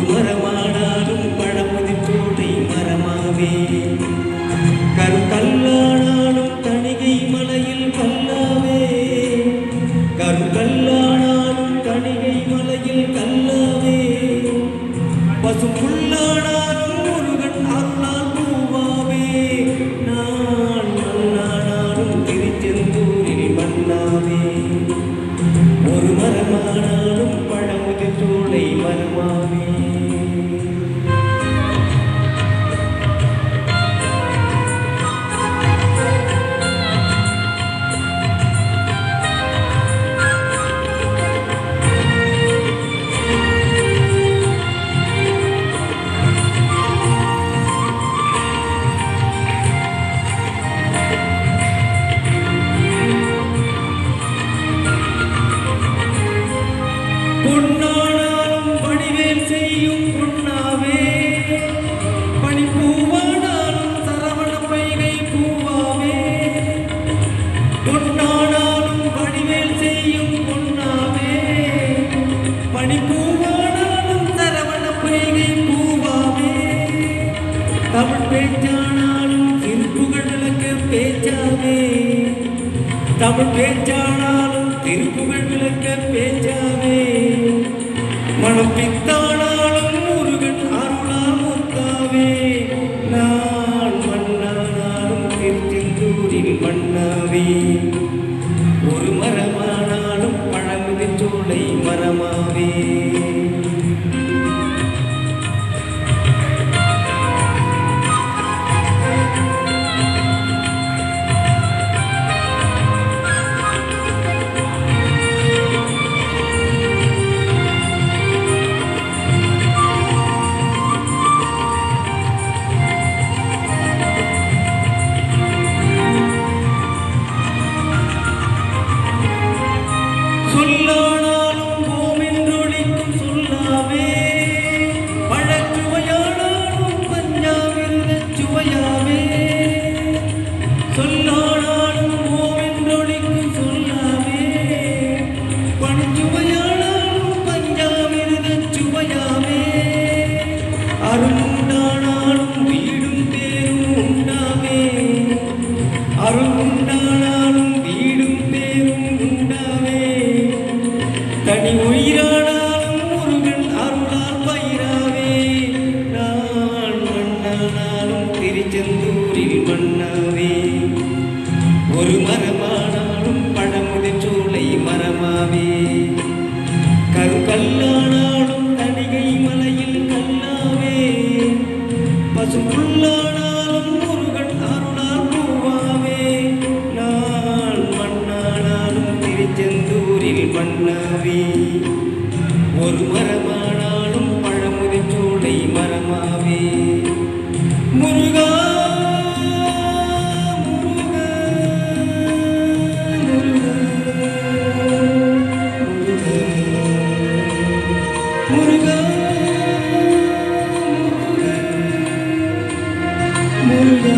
மரமானாலும் பழமுதிர்ச்சோலை மரமாவே கருங்கல்லானாலும் தணிகை மலையில் கல்லாவே கருங்கல்லானாலும் தணிகை மலையில் கல்லாவே பசும்புல்லானாலும் முருகன் அருளால் பூவாவே நான் மண்ணானாலும் திருச்செந்தூரில் மண்ணாவே ஒரு மரமானாலும் பழமுதிர்ச்சோலை மரமாவே பொன்னானாலும் பணிவேல் செய்யும் பொன்னாவே பனிப்பூவானாலும் சரவண பைகை பூவாவே பொன்னானாலும் பணிவேல் செய்யும் பொன்னாவே பனிப்பூவானாலும் சரவண பைகை பூவாவே தமிழ் பேச்சானாலும் திருப்புகழ் விளக்க பேச்சாவே தமிழ் பேச்சானாலும் திருப்புகழ் விளக்க பேச்சாவே மனம் பித்தானாலும் முருகன் அருளால் முத்தாவே நான் மண்ணானாலும் திருச்செந்தூரில் மண்ணாவே ஒரு மரமானாலும் பழமுதிர்ச்சோலை மரமாவே சொல்லானாலும் பூமின்றொழிக்கும் சொல்லாவே பழச்சுவையானாலும் பஞ்சாமிருதச் சுவையாவே சொல்லானாலும் பூமின்றொழிக்கும் சொல்லாவே பணிச்சுவையானாலும் பஞ்சாமிருதச் சுவையாவே அருள் உண்டானாலும் வீடும் பேரும் உண்டாவே அருள் உண்டானாலும் வீடும் பேரும் உண்டாவே தனி உயிரானாலும் முருகன் அருளால் பயிராவே நான் மண்ணானாலும் திருச்செந்தூரில் மண்ணாவே ஒரு மரமானாலும் பழமுதிர்ச்சோலை மரமாவே கருங்கல்லானாலும் தணிகை மலையில் கல்லாவே பசும்புல்லானாலும் முருகன் அருளால் பூவாவே நான் மண்ணானாலும் திருச்செந்தூரில் மண்ணாவே ஒரு மரமானாலும் பழமுதிர்ச்சோலை மரமாவே முருகா முருகா முருகா முருகா முருகா